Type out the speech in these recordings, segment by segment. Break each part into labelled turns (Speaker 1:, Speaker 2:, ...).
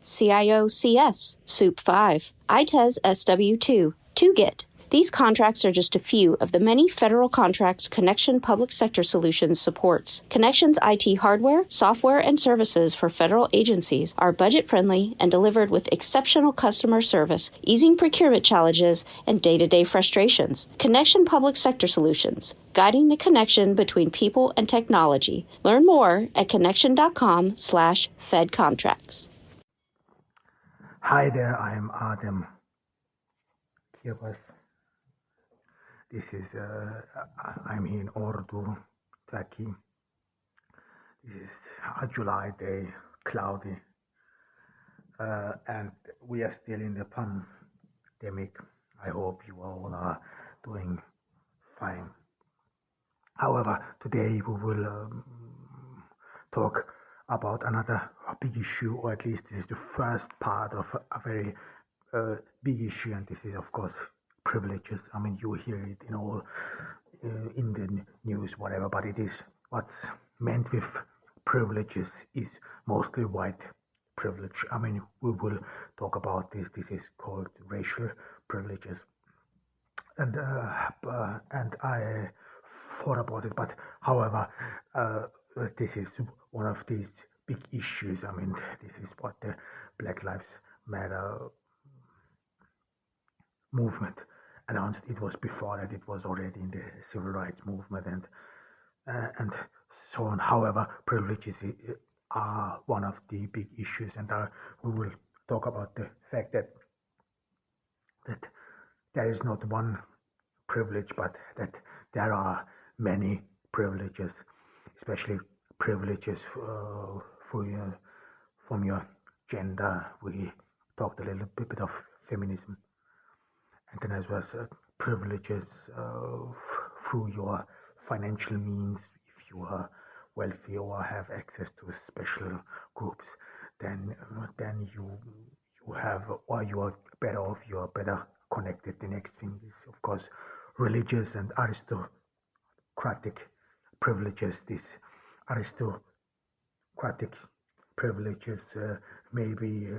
Speaker 1: CIOCS, SOUP 5, ITES SW2, 2GIT. These contracts are just a few of the many federal contracts Connection Public Sector Solutions supports. Connection's IT hardware, software, and services for federal agencies are budget-friendly and delivered with exceptional customer service, easing procurement challenges and day-to-day frustrations. Connection Public Sector Solutions, guiding the connection between people and technology. Learn more at connection.com/fedcontracts.
Speaker 2: Hi there, I'm Adam Kirbas. This is, I'm here in Ordu, Turkey. This is a July day, cloudy, and we are still in the pandemic. I hope you all are doing fine. However, today we will talk about another big issue, or at least this is the first part of a very big issue, and this is, of course, privileges. I mean, you hear it in all in the news, whatever, but it is what's meant with privileges is mostly white privilege. I mean, we will talk about this. This is called racial privileges, and I thought about it, but however, this is one of these big issues. I mean, this is what the Black Lives Matter movement announced. It was before that, it was already in the civil rights movement and so on. However, privileges are one of the big issues, and we will talk about the fact that there is not one privilege, but that there are many privileges, especially privileges from your gender. We talked a little bit of feminism, and then as well as privileges through your financial means. If you are wealthy or have access to special groups, then you have, or you are better off, you are better connected. The next thing is, of course, religious and aristocratic privileges. These aristocratic privileges may be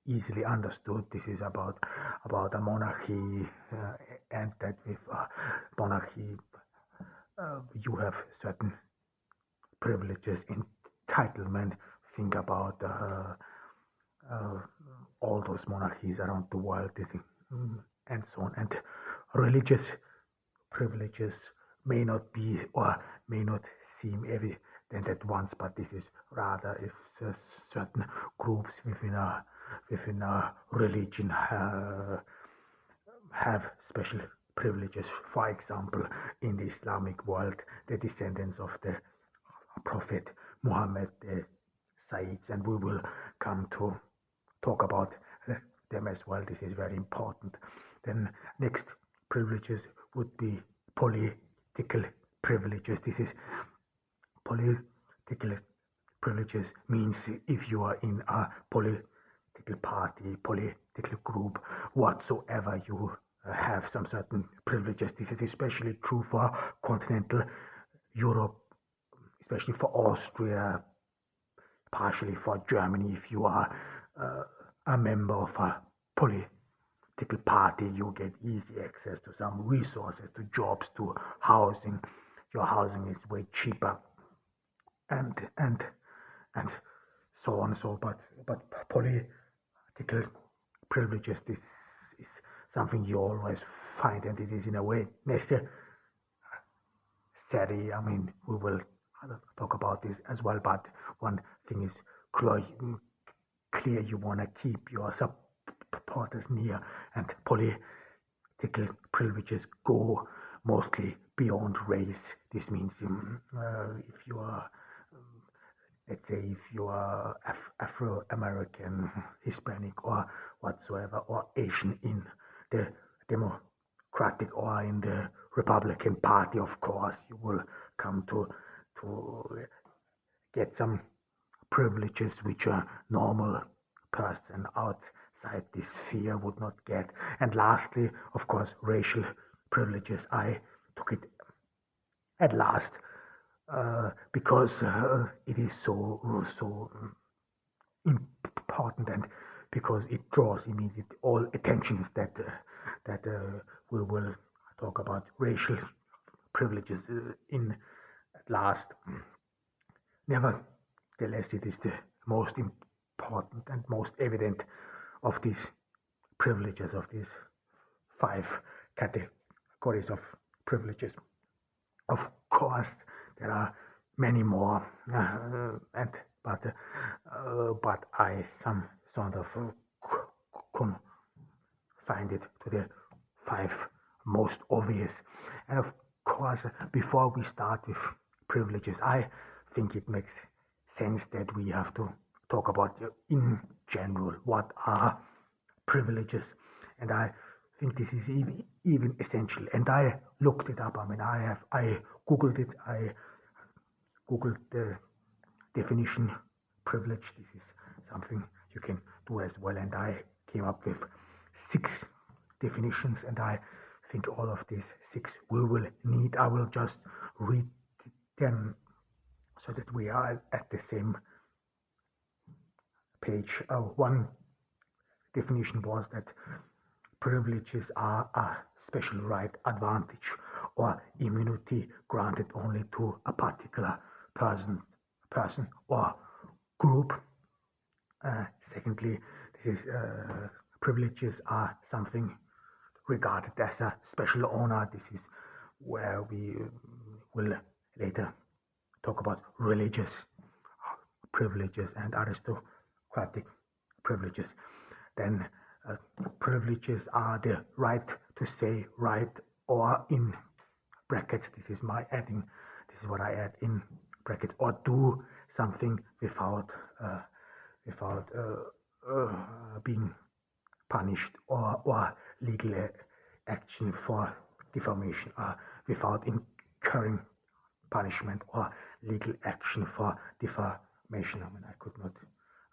Speaker 2: easily understood. This is about a monarchy, and that with monarchy you have certain privileges, entitlement. Think about all those monarchies around the world, and so on. And religious privileges may not be, or may not seem evident at once, but this is rather if certain groups within a religion have special privileges. For example, in the Islamic world, the descendants of the Prophet Muhammad, the Sayyids, and we will come to talk about them as well. This is very important. Then next privileges would be political privileges. This is political privileges means if you are in a political party, political group, whatsoever, you have some certain privileges. This is especially true for continental Europe, especially for Austria, partially for Germany. If you are a member of a political party, you get easy access to some resources, to jobs, to housing. Your housing is way cheaper, and so on. So, but political privileges, this is something you always find, and it is in a way necessary. I mean, we will talk about this as well, but one thing is clear: you want to keep your supporters near, and political privileges go mostly beyond race. This means if you are, let's say, if you are Afro-American, Hispanic, or whatsoever, or Asian in the Democratic or in the Republican Party, of course, you will come to get some privileges which a normal person outside this sphere would not get. And lastly, of course, racial privileges. I took it at last because it is so important, and because it draws immediate all attentions that we will talk about racial privileges in at last. Nevertheless, it is the most important and most evident of these privileges, of these 5 categories of privileges. Of course, there are many more, but I some sort of confined it to the 5 most obvious. And of course, before we start with privileges, I think it makes sense that we have to talk about in general what are privileges, and I think this is even essential. And I looked it up. I mean, I googled it. I googled the definition privilege. This is something you can do as well, and I came up with 6 definitions, and I think all of these 6 we will need. I will just read them so that we are at the same page. One definition was that privileges are a special right, advantage, or immunity granted only to a particular person or group. Secondly, this is privileges are something regarded as a special honor. This is where we will later talk about religious privileges and aristocratic privileges. Then privileges are the right to say, right, or in brackets, this is what I add in brackets, or do something without being punished, or legal action for defamation, without incurring punishment or legal action for defamation. I mean, I could not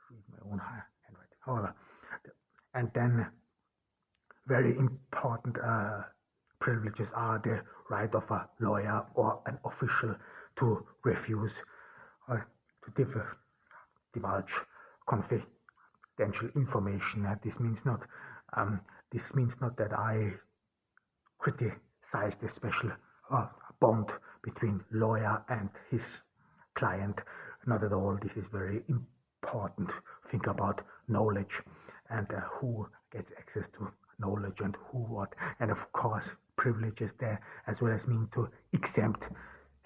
Speaker 2: read my own handwriting. However, and then very important privileges are the right of a lawyer or an official to refuse or to divulge confidential information. This means not that I criticize the special bond between lawyer and his client. Not at all. This is very important. Think about knowledge and who gets access to knowledge and who what. And of course, privileges there as well as mean to exempt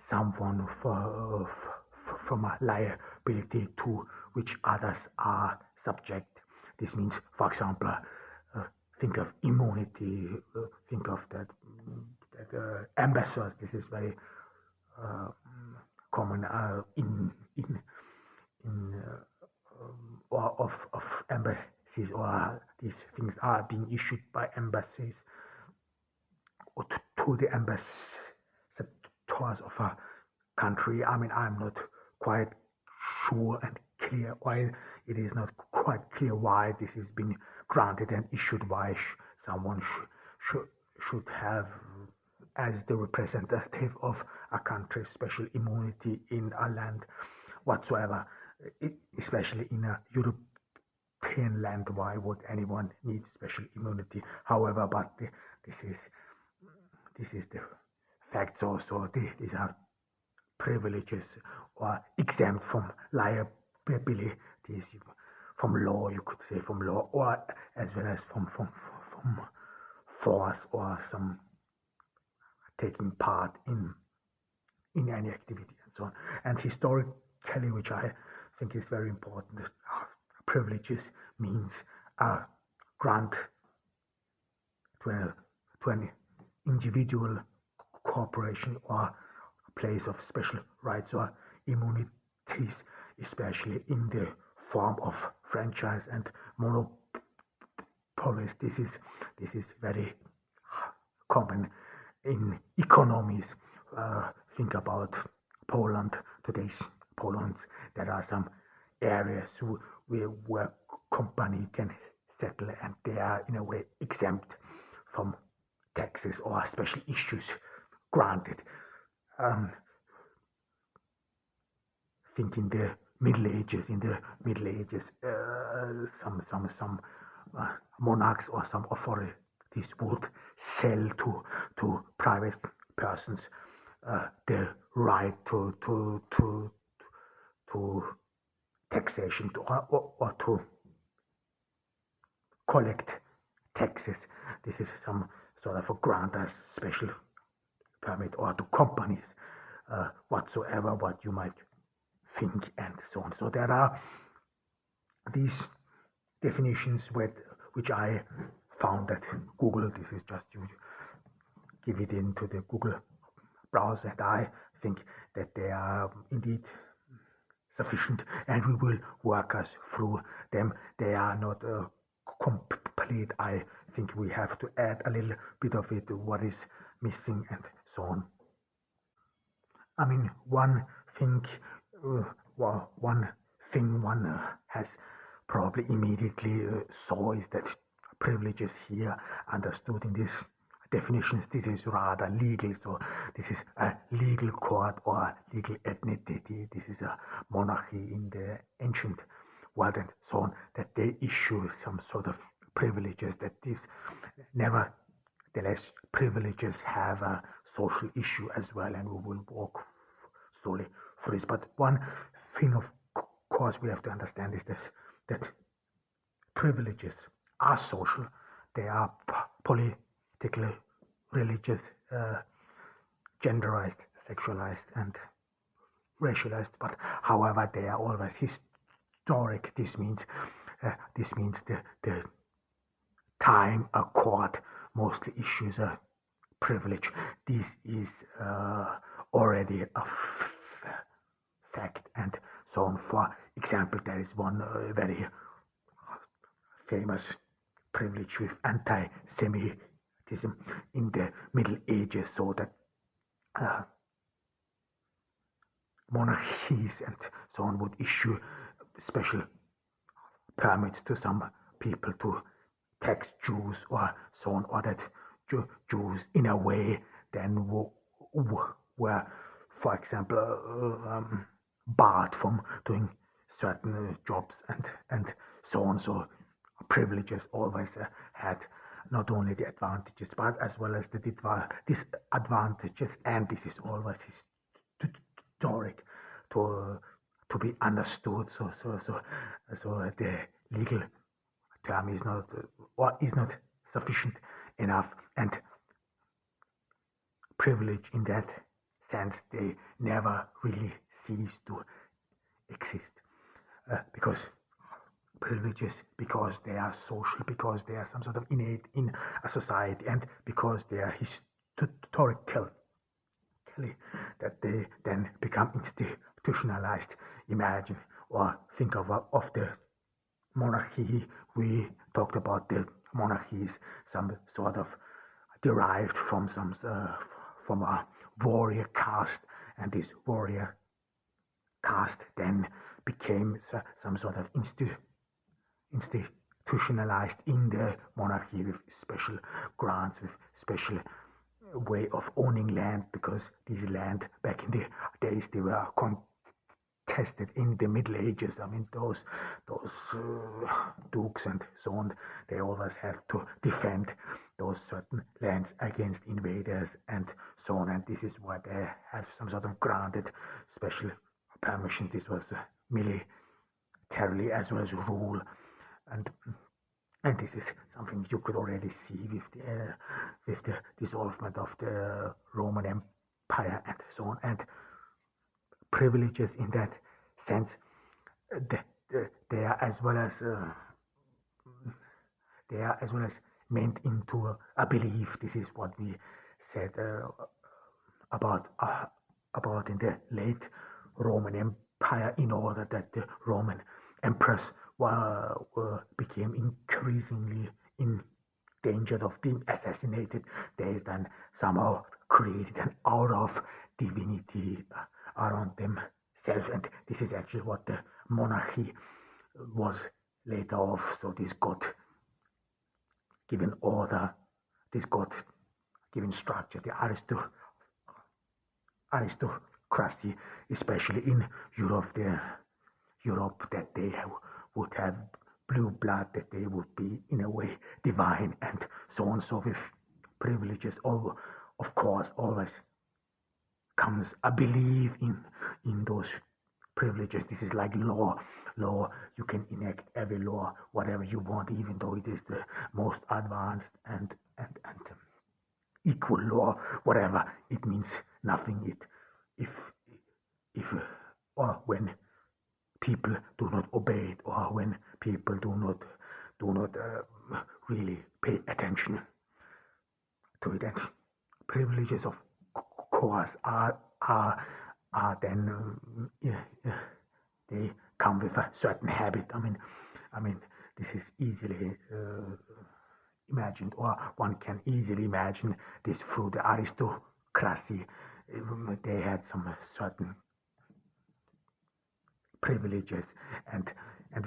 Speaker 2: someone from a liability to which others are subject. This means, for example, think of immunity, think of that ambassadors. This is very common or of embassies, or these things are being issued by embassies or to the ambassadors of a country. I mean, I'm not quite sure and clear why it is not quite clear why this has been granted and issued, why someone should have, as the representative of a country, special immunity in a land whatsoever, especially in a European land. Why would anyone need special immunity? However, but this is the facts also. These are privileges or exempt from liabilities, from law, you could say, from law, or as well as from force or some taking part in any activity and so on. And historically, which I think is very important, privileges means a grant to an individual, corporation, or place of special rights or immunities, especially in the form of franchise and monopolies. This is very common in economies. Think about Poland, today's Poland. There are some areas where company can settle, and they are in a way exempt from taxes or special issues granted. Think in the Middle Ages. In the Middle Ages, some monarchs or some authorities would sell to private persons the right to taxation or to collect taxes. This is some sort of a grant as special permit or to companies whatsoever what you might think and so on. So there are these definitions which I found at Google. This is just you give it into the Google browser, and I think that they are indeed sufficient, and we will work us through them. They are not complete. I think we have to add a little bit of it, what is missing and so on. I mean, one thing one has probably immediately saw is that privileges here understood in these definitions, this is rather legal. So this is a legal court or legal entity. This is a monarchy in the ancient world and so on, that they issue some sort of privileges, that these nevertheless privileges have a social issue as well, and we will walk slowly through this. But one thing of course we have to understand is this, that privileges are social, they are politically, religious, genderized, sexualized, and racialized. But however, they are always historic. This means the time a court mostly issues a privilege. This is already a fact and so on. For example, there is one very famous privilege with anti-Semitism in the Middle Ages, so that monarchies and so on would issue special permits to some people to tax Jews or so on, or that Jews in a way then were, for example, barred from doing certain jobs and so on. So privileges always had not only the advantages but as well as the disadvantages, and this is always historic to be understood. So the legal term is not sufficient enough, and privilege in that sense, they never really cease to exist because privileges, because they are social, because they are some sort of innate in a society, and because they are historical, that they then become institutionalized. Imagine or think of the monarchy. We talked about the monarchies, some sort of derived from from a warrior caste, and this warrior caste then became some sort of institutionalized in the monarchy with special grants, with special way of owning land, because this land back in the days they were contested in the Middle Ages. I mean, those dukes and so on, they always had to defend those certain lands against invaders and so on, and this is why they have some sort of granted special permission. This was militarily as well as rule, and this is something you could already see with the dissolvement of the Roman Empire and so on. And privileges in that sense, they are as well as meant into a belief. This is what we said about in the late Roman Empire, in order that the Roman emperors became increasingly endangered of being assassinated. They then somehow created an aura of divinity around themselves, and this is actually what the monarchy was later off. So this got given order, this got given structure. The aristocracy, especially in Europe, that they would have blue blood, that they would be in a way divine and so on. So with privileges, of course, always comes a belief in those privileges. This is like law. You can enact every law, whatever you want, even though it is the most advanced and equal law, whatever. It means nothing. If or when people do not obey it, or when people do not really pay attention to it. And privileges, of course, are then they come with a certain habit. I mean, this is easily imagined, or one can easily imagine this through the aristocracy. They had some certain privileges, and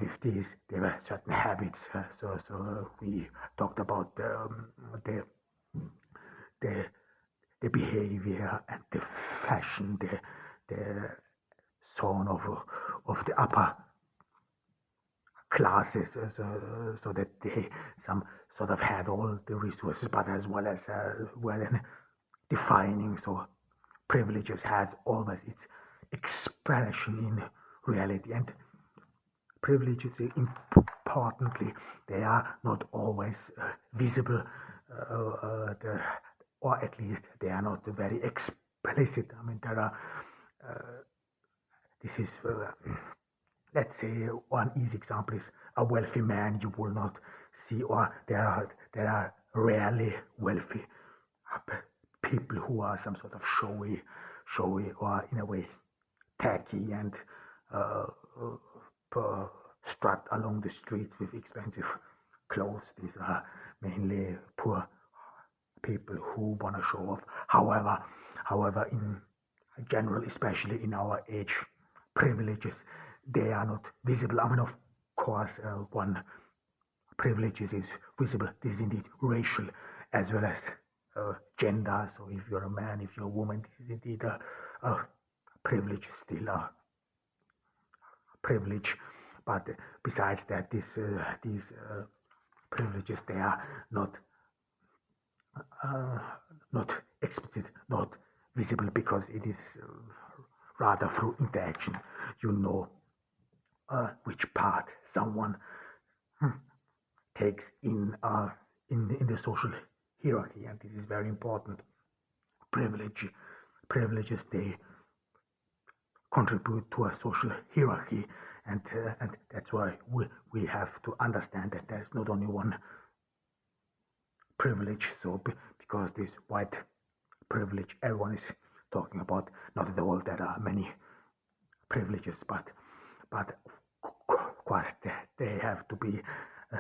Speaker 2: with these there were certain habits. So we talked about the the the behavior and the fashion, the zone of the upper classes, so that they some sort of had all the resources, but as well as were then defining. So privileges has always its expression in reality, and privileges, importantly, they are not always visible, or at least they are not very explicit. I mean, there are this is let's say one easy example is a wealthy man you will not see, or there are rarely wealthy people who are some sort of showy, or in a way tacky, and uh, strut along the streets with expensive clothes. These are mainly poor people who want to show off. However, in general, especially in our age, privileges, they are not visible. I mean, of course, one privileges is visible. This is indeed racial as well as gender. So if you're a man, if you're a woman, this is indeed a privilege, still a privilege. But besides that, these privileges, they are uh, not explicit, not visible, because it is rather through interaction. You know which part someone takes in the social hierarchy, and this is very important. Privileges, they contribute to a social hierarchy, and that's why we have to understand that there's not only one privilege. So because this white privilege everyone is talking about, not at all. There are many privileges, but of course they have to be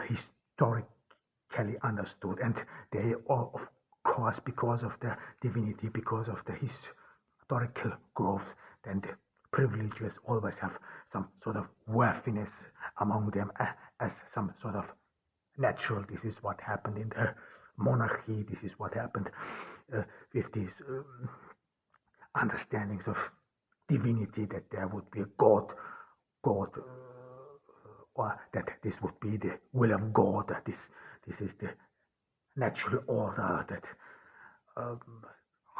Speaker 2: historically understood, and they are, of course, because of the divinity, because of the historical growth, then the privileges always have some sort of worthiness among them, as some sort of natural. This is what happened in the monarchy. This is what happened with these understandings of divinity, that there would be a God, or that this would be the will of God. That this is the natural order, that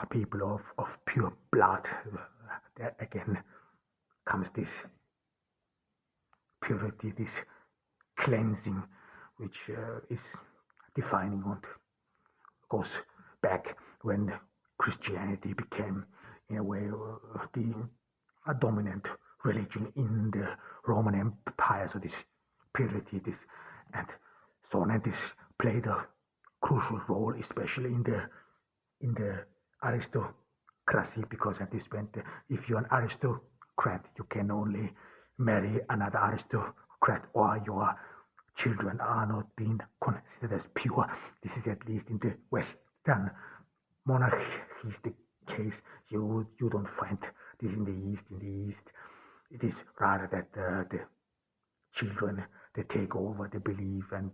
Speaker 2: people of pure blood. There again comes this purity, this cleansing, which is defining what goes back when Christianity became, in a way, a dominant religion in the Roman Empire. So this purity, this and so on, and this played a crucial role, especially in the aristocracy, because at this point, if you're an aristocrat, you can only marry another aristocrat, or your children are not being considered as pure. This is at least in the Western monarchies the case. You don't find this in the East. In the East, it is rather that the children, they take over the belief and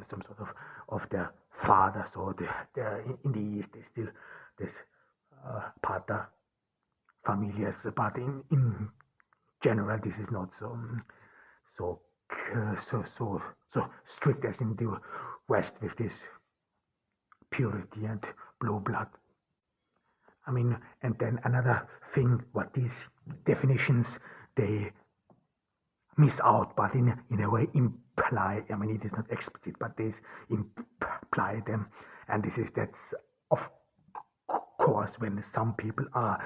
Speaker 2: some sort of their father. So in the East, there's still this pater familias, but in general, this is not so so strict as in the West with this purity and blue blood. I mean, and then another thing, what these definitions they miss out, but in a way imply. I mean, it is not explicit, but they imply them, and that's of course when some people are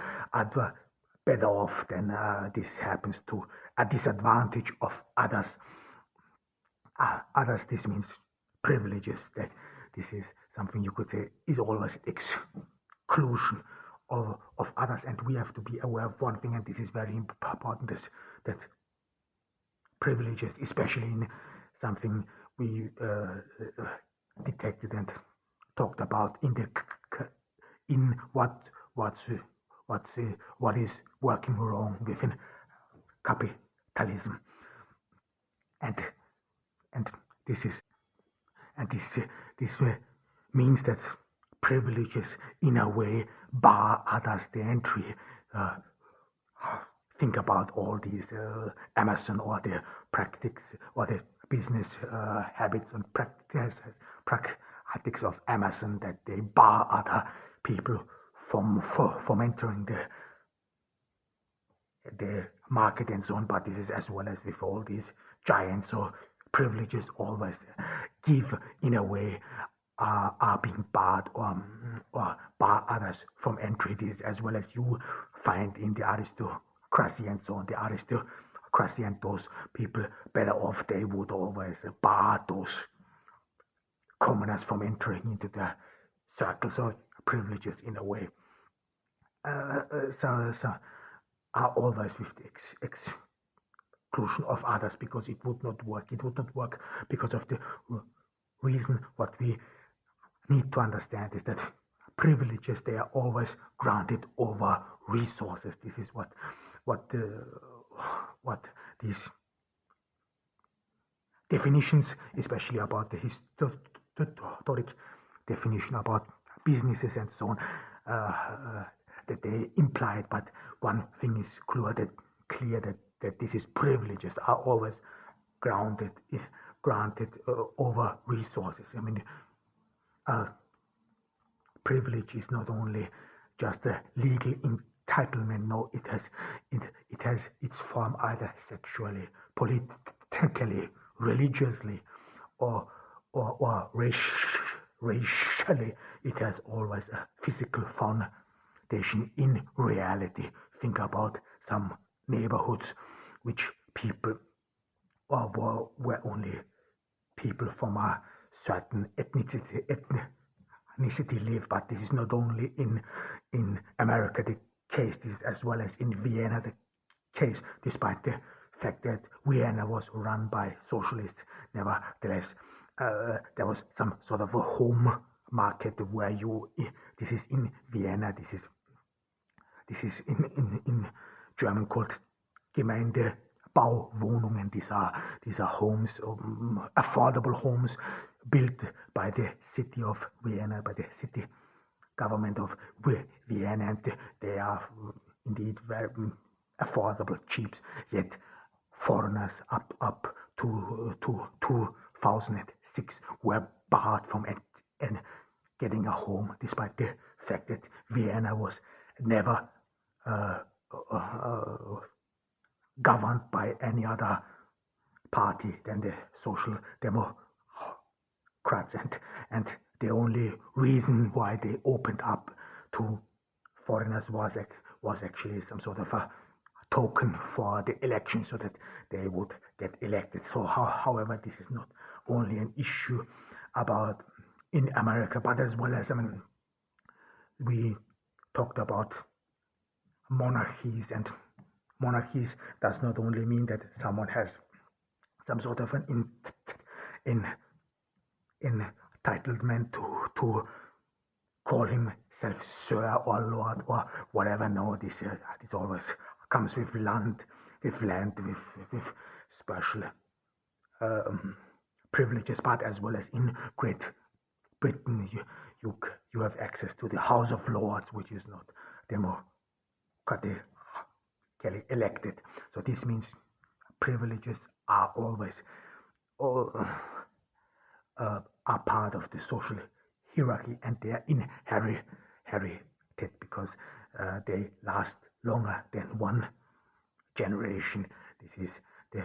Speaker 2: better off, then this happens to a disadvantage of others. Others, this means privileges. That this is something you could say is always exclusion of others, and we have to be aware of one thing, and this is very important: is that privileges, especially in something we detected and talked about in what is working wrong within capitalism, and and this is and this means that privileges in a way bar others the entry. Think about all these Amazon or the practice or the business habits and practices of Amazon, that they bar other people from entering the market and so on. But this is as well as with all these giants. So privileges always give in a way are being barred or bar others from entry. This as well as you find in the aristocracy and so on. The aristocracy and those people better off, they would always bar those commoners from entering into the circles of privileges in a way. So are always with the exclusion of others, because it would not work. It would not work because of the reason. What we need to understand is that privileges, they are always granted over resources. This is what these definitions, especially about the historic definition about businesses and so on, that they implied. But one thing is clear that this is privileges are always granted over resources. I mean, privilege is not only just a legal entitlement. No, it has its form either sexually, politically, religiously, or racially. It has always a physical foundation in reality. Think about some neighborhoods which people were only people from a certain ethnicity live. But this is not only in America the case, this is as well as in Vienna the case, despite the fact that Vienna was run by socialists. Nevertheless, there was some sort of a home market where this is in Vienna, this is in German called Gemeindebauwohnungen. These are homes, affordable homes built by the city of Vienna, by the city government of Vienna, and they are indeed very affordable, cheap. Yet foreigners up to 2006 were barred from getting a home, despite the fact that Vienna was never governed by any other party than the Social Democrats, and the only reason why they opened up to foreigners was actually some sort of a token for the election, so that they would get elected. So however, this is not only an issue about in America, but as well as, I mean, we talked about monarchies, and monarchies does not only mean that someone has some sort of an entitlement to call himself sir or lord or whatever. No, this always comes with land, with special privileges. But as well as in Great Britain, you have access to the House of Lords, which is not democratically elected. So this means privileges are always all, are part of the social hierarchy, and they are inherited because they last longer than one generation. This is the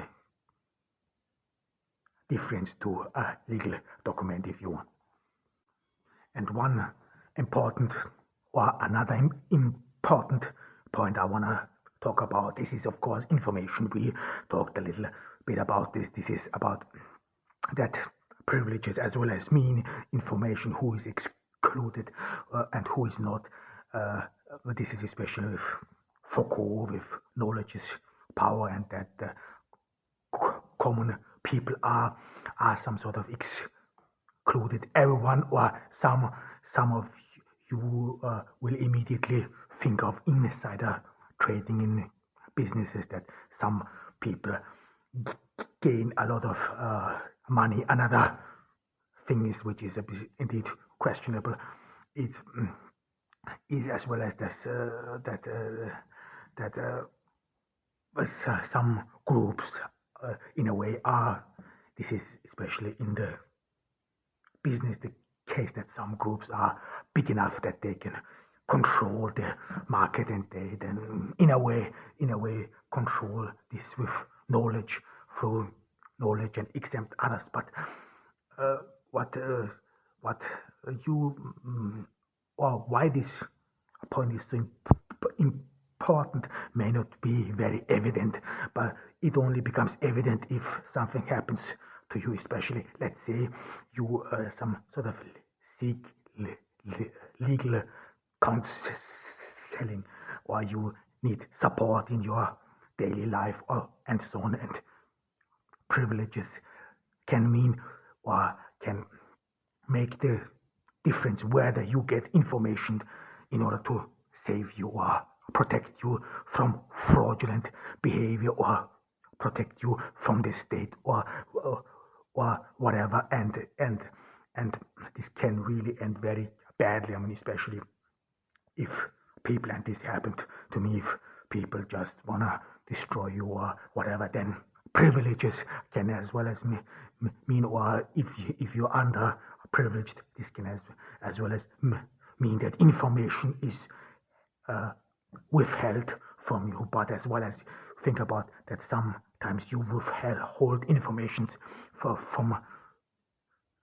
Speaker 2: difference to a legal document, if you want. And one important or another important point I want to talk about, this is of course information. We talked a little bit about this. This is about that privileges as well as mean information, who is excluded and who is not. This is especially with Foucault, with knowledge is power, and that common people are some sort of excluded. Everyone or some of you will immediately think of insider trading in businesses, that some people gain a lot of money. Another thing is, which is indeed questionable, is as well as this, that some groups in a way are, this is especially in the business the case, that some groups are big enough that they can control the market, and they then in a way control this with knowledge, through knowledge, and exempt others. But what you or why this point is so important may not be very evident, but it only becomes evident if something happens to you, especially let's say you some sort of seek legal counseling, or you need support in your daily life, or and so on. And privileges can mean or can make the difference whether you get information in order to save you or protect you from fraudulent behavior, or protect you from the state, or whatever. And this can really end very badly. I mean, especially if people, and this happened to me, if people just wanna destroy you or whatever, then privileges can as well as mean, or if you're underprivileged, this can as well as mean that information is withheld from you. But as well as think about that, sometimes you withhold information from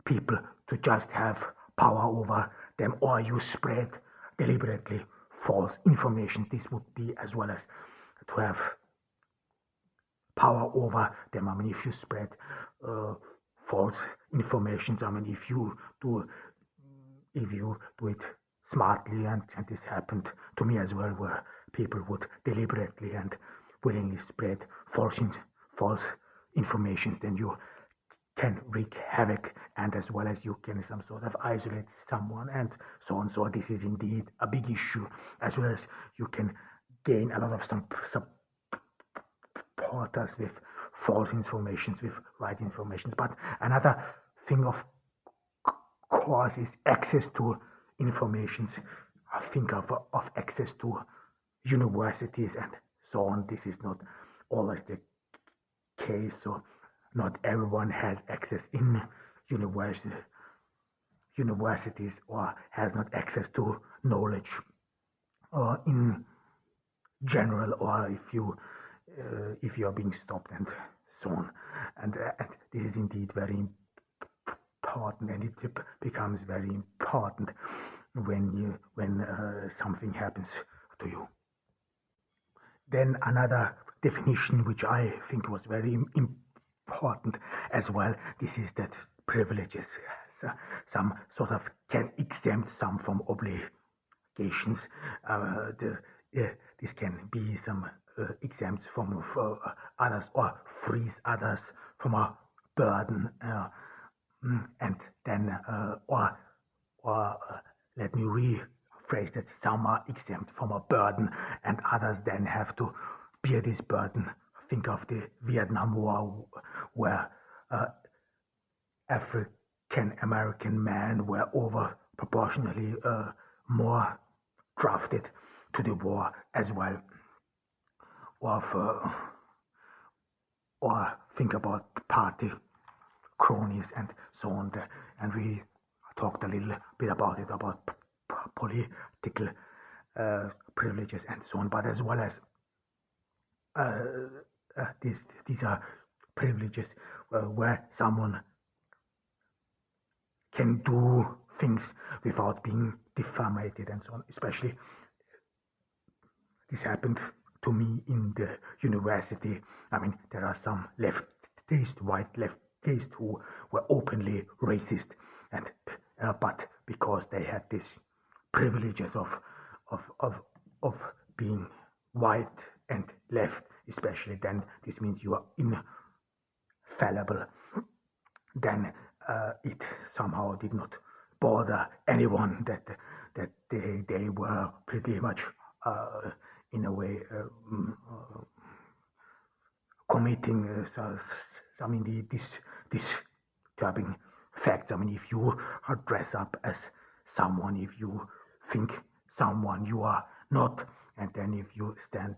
Speaker 2: people to just have power over them, or you spread deliberately false information. This would be as well as to have power over them. I mean, if you spread false information, I mean, if you do it smartly, and this happened to me as well, where people would deliberately and willingly spread false information, then you can wreak havoc, and as well as you can some sort of isolate someone, and so on. So this is indeed a big issue, as well as you can gain a lot of some supporters with false information, with right information. But another thing, of course, is access to information. I think of access to universities and so on. This is not always the case, so not everyone has access in universities, or has not access to knowledge in general, or if you are being stopped, and so on. And this is indeed very important, and it becomes very important when something happens to you. Then another definition, which I think was very important as well, this is that privileges some sort of can exempt some from obligations. This can be some exempts from others, or frees others from a burden, and then or let me rephrase that: some are exempt from a burden, and others then have to bear this burden. Think of the Vietnam War, where African American men were over proportionally more drafted to the war as well, or think about party cronies and so on. And we talked a little bit about it, about political privileges and so on, but as well as these are privileges where someone can do things without being defamated and so on. Especially this happened to me in the university. I mean, there are some white leftists who were openly racist, and but because they had these privileges of being white and left, especially, then this means you are infallible. Then it somehow did not bother anyone that they were pretty much in a way committing some disturbing facts. I mean, if you dress up as someone, if you think someone you are not, and then if you stand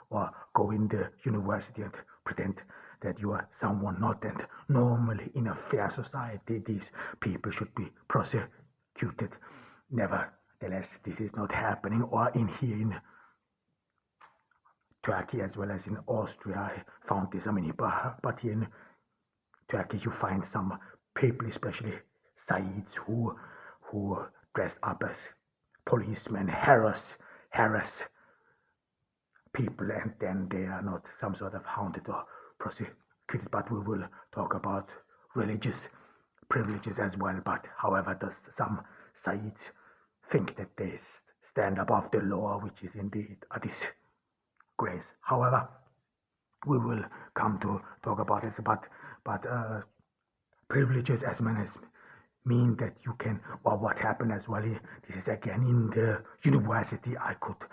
Speaker 2: or go in the university and pretend that you are someone not, and normally in a fair society these people should be prosecuted. Nevertheless, this is not happening, or here in Turkey as well as in Austria I found this. I mean, but here in Turkey you find some people, especially Saids, who dress up as policemen, harass people, and then they are not some sort of hounded or prosecuted. But we will talk about religious privileges as well. But however, does some Saids think that they stand above the law, which is indeed a disgrace. However, we will come to talk about it. But privileges as well as mean that you can, or what happened as well. This is again in the university. I could,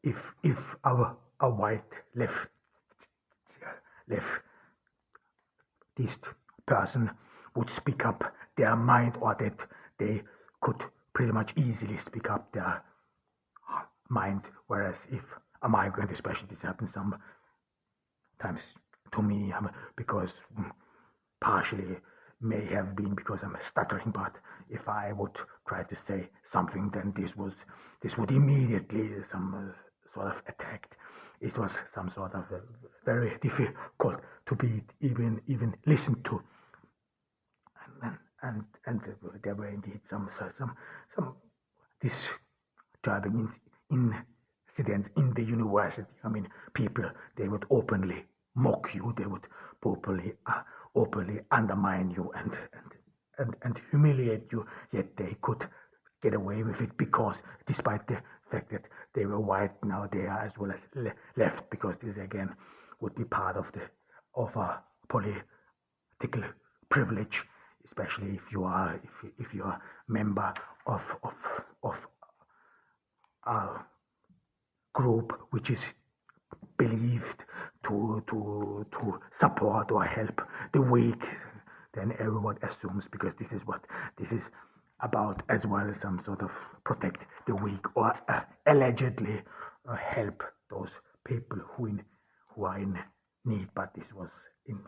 Speaker 2: if a white leftist person would speak up their mind, or that they could pretty much easily speak up their mind, whereas if a migrant, especially, this happens sometimes to me, because partially may have been because I'm stuttering, but if I would try to say something, then this would immediately some sort of attacked. It was some sort of very difficult to be even listened to, and there were indeed some disturbing incidents in the university. I mean, people, they would openly mock you, they would openly undermine you and humiliate you, yet they could get away with it because, despite the fact that they were white, now they are as well as left, because this again would be part of a political privilege, especially if you are member of a group which is believed to support or help the weak. Then everyone assumes, because this is what this is about as well, as some sort of protect the weak, or allegedly help those people who are in need. But this was in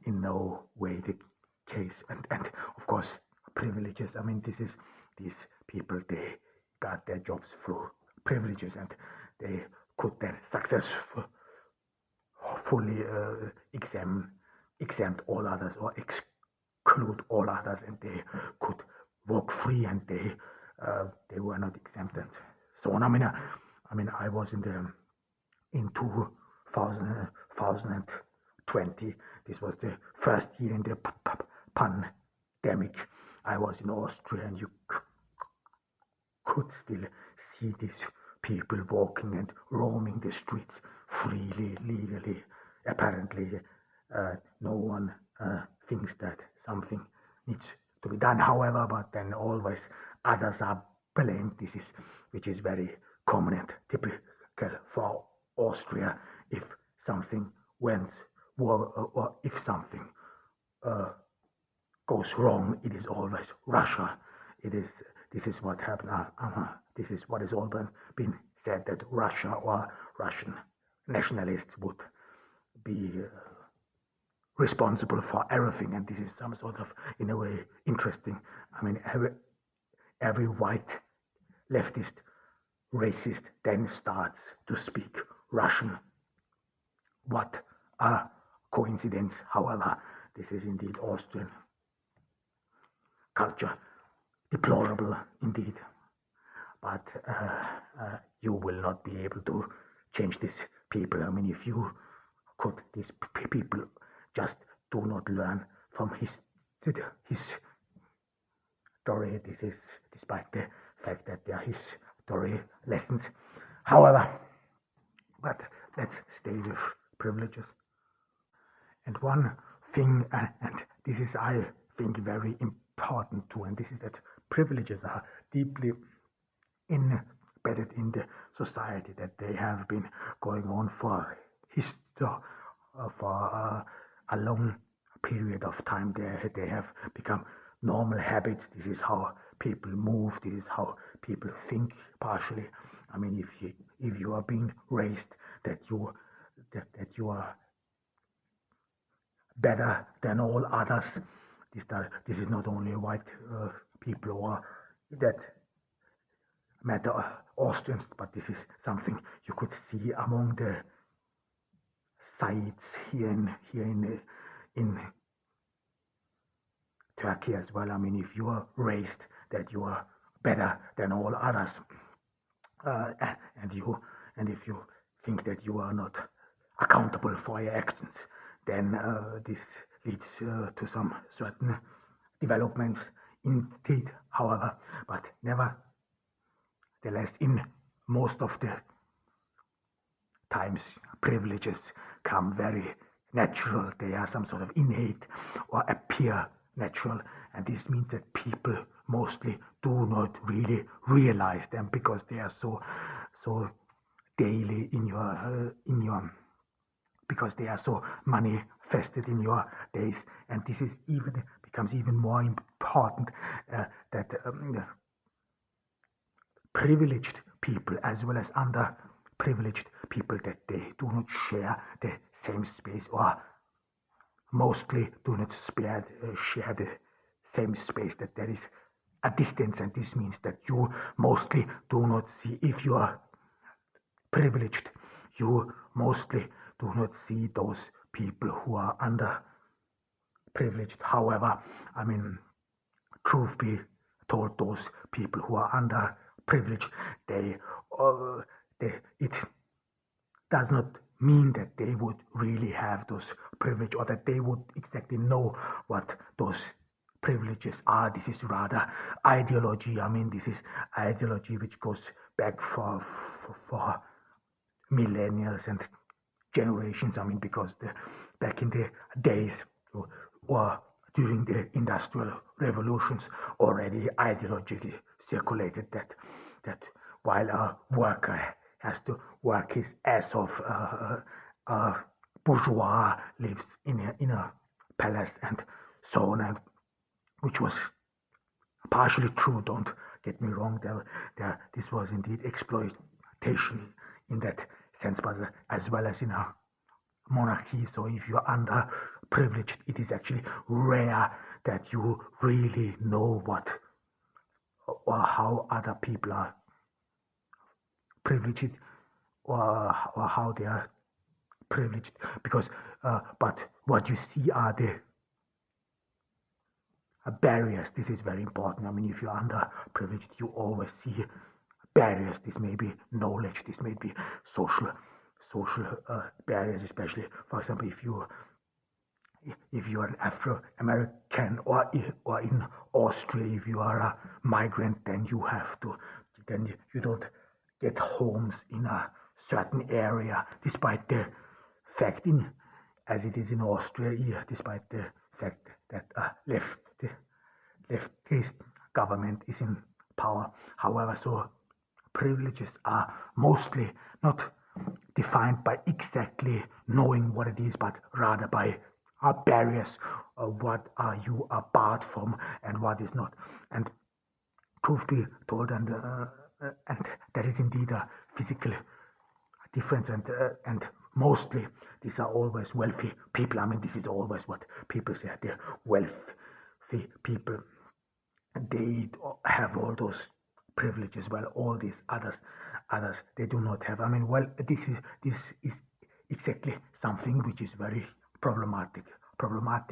Speaker 2: no way the case, and of course privileges. I mean, these people, they got their jobs through privileges, and they could then successfully exempt all others, or exclude all others, and they could walk free, and they were not exempt, and so on. I mean, I was in 2020. This was the first year in the pandemic. I was in Austria, and you could still see these people walking and roaming the streets freely, legally. Apparently, no one thinks that something needs to be done. However, but then always others are blamed. Which is very common and typical for Austria. If something went well, or if something goes wrong, it is always Russia. This is what happened. This is what has always been said, that Russia or Russian nationalists would be responsible for everything, and this is some sort of, in a way, interesting. I mean, every white leftist racist then starts to speak Russian. What a coincidence. However, this is indeed Austrian culture. Deplorable indeed. But you will not be able to change these people. I mean, if you could, these people just do not learn from his story. This is despite the fact that they are his story lessons. However, but let's stay with privileges. And one thing, and this is, I think, very important too, and this is that privileges are deeply embedded in the society, that they have been going on for a long period of time. They have become normal habits. This is how people move. This is how people think partially. I mean, if you are being raised that you are better than all others, this is not only white people or that matter Austrians, but this is something you could see among the sites here in Turkey as well. I mean, if you are raised that you are better than all others, and if you think that you are not accountable for your actions, then this leads to some certain developments indeed. However, but nevertheless, in most of the times, privileges come very natural. They are some sort of innate or appear natural, and this means that people mostly do not really realize them because they are so daily in your because they are so manifested in your days. And this is becomes even more important that privileged people as well as underprivileged people, that they do not share the same space, or mostly do not share the same space, that there is a distance. And this means that you mostly do not see, if you are privileged, you mostly do not see those people who are underprivileged. However, I mean, truth be told, those people who are underprivileged, it does not mean that they would really have those privileges, or that they would exactly know what those privileges are. This is rather ideology. I mean, this is ideology which goes back for millennials and generations. I mean, because back in the days, or during the industrial revolutions, already ideology circulated that while a worker has to work his ass off, a bourgeois lives in a palace, and so on, and which was partially true. Don't get me wrong. This was indeed exploitation in that sense, but as well as in a monarchy. So if you're underprivileged, it is actually rare that you really know what or how other people are privileged, or how they are privileged, because but what you see are the barriers. This is very important. I mean, if you're underprivileged, you always see barriers. This may be knowledge, this may be social barriers, especially, for example, if you are an Afro-American, or in Austria, if you are a migrant, then you don't get homes in a certain area, despite the fact, as it is in Austria, despite the fact that leftist government is in power. However, so privileges are mostly not defined by exactly knowing what it is, but rather by barriers. What are you apart from, and what is not? And truth be told, and there is indeed a physical difference, and mostly these are always wealthy people. I mean, this is always what people say. They're wealthy people. They have all those privileges, while all these others they do not have. I mean, well, this is exactly something which is very problematic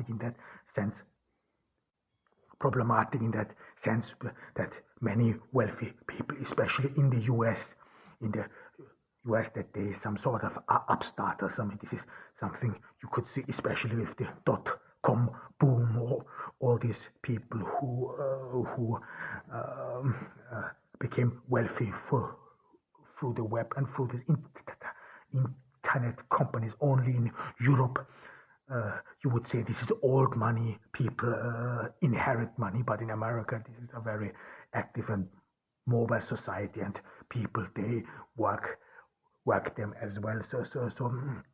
Speaker 2: in that sense. Problematic in that sense that many wealthy people, especially in the US, that there is some sort of upstarters. I mean, this is something you could see, especially with the .com boom, or all these people who became wealthy through the web and through these internet companies. Only in Europe, you would say this is old money. People inherit money, but in America, this is a very active and mobile society, and people, they work them as well. So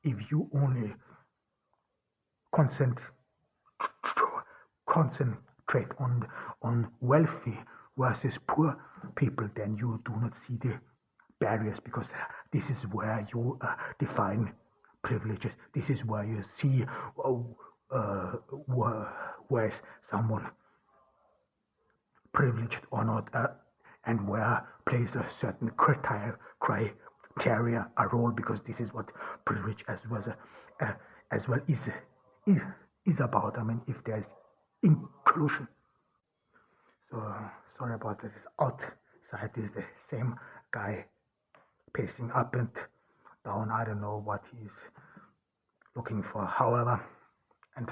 Speaker 2: if you only concentrate concentrate on wealthy versus poor people, then you do not see the barriers, because this is where you define privileges. This is where you see where is someone privileged or not, and where plays a certain criteria a role, because this is what privilege as well is about. I mean, if there's inclusion. So sorry about this. Outside is the same guy pacing up and down. I don't know what he's looking for. However, and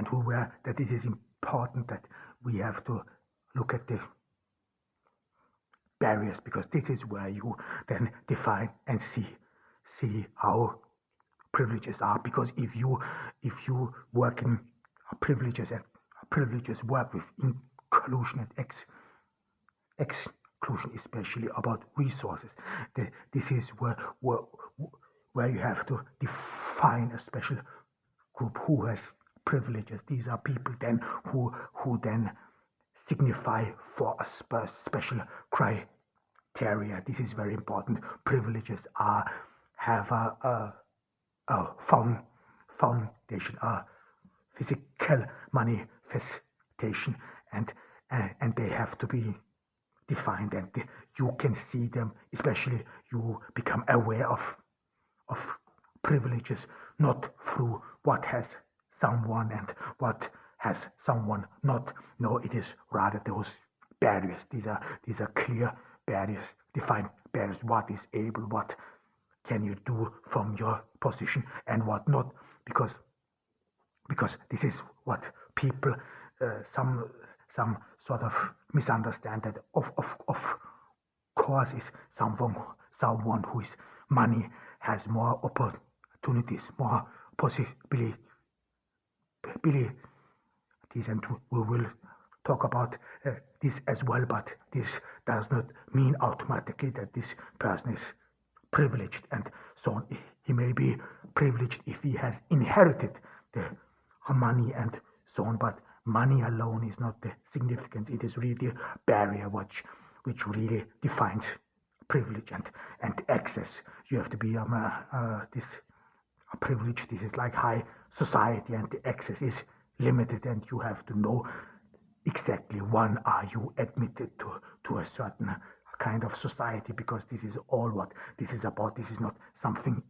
Speaker 2: who were that it is important that we have to look at the barriers, because this is where you then define and see how privileges are. Because if you work in privileges, and privileges work with inclusion and exclusion, especially about resources, this is where you have to define a special group who has privileges. These are people then who then signify for a special criteria. This is very important. Privileges have a foundation, a physical manifestation, and they have to be defined, and you can see them. Especially, you become aware of privileges not through what has someone and what has someone not. No, it is rather those barriers. These are clear barriers, defined barriers. What is able, what can you do from your position, and what not, because this is what people some sort of misunderstand, that of course is someone who is money has more opportunities, more possibilities, and we will talk about this as well. But this does not mean automatically that this person is privileged, and so on. He may be privileged if he has inherited the money and so on, but money alone is not the significance. It is really the barrier which really defines privilege and access. You have to be this privilege. This is like high society, and the access is limited, and you have to know exactly when are you admitted to a certain kind of society, because this is all what this is about. This is not something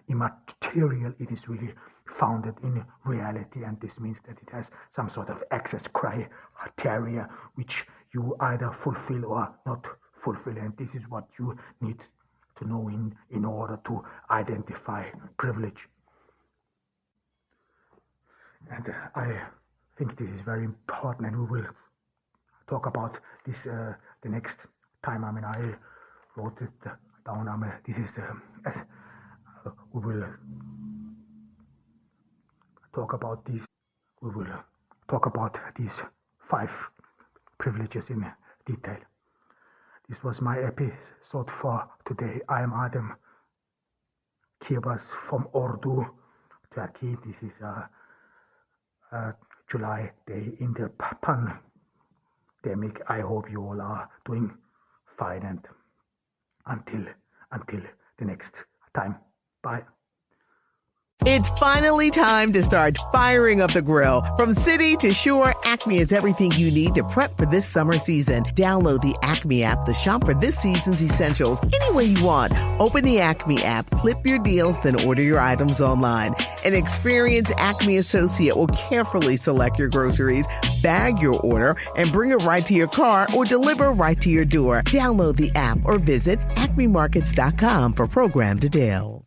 Speaker 2: immaterial. It is really founded in reality, and this means that it has some sort of access criteria which you either fulfill or not fulfill, and this is what you need to know in order to identify privilege. And I think this is very important, and we will talk about this the next time. I mean, I wrote it down. I mean, this is we will talk about these. We will talk about these 5 privileges in detail. This was my episode for today. I am Adam Kirbas from Ordu, Turkey. This is a July day in the pandemic. I hope you all are doing fine, and until the next time. Bye.
Speaker 3: It's finally time to start firing up the grill. From city to shore, Acme is everything you need to prep for this summer season. Download the Acme app to shop for this season's essentials any way you want. Open the Acme app, clip your deals, then order your items online. An experienced Acme associate will carefully select your groceries, bag your order, and bring it right to your car or deliver right to your door. Download the app or visit acmemarkets.com for program details.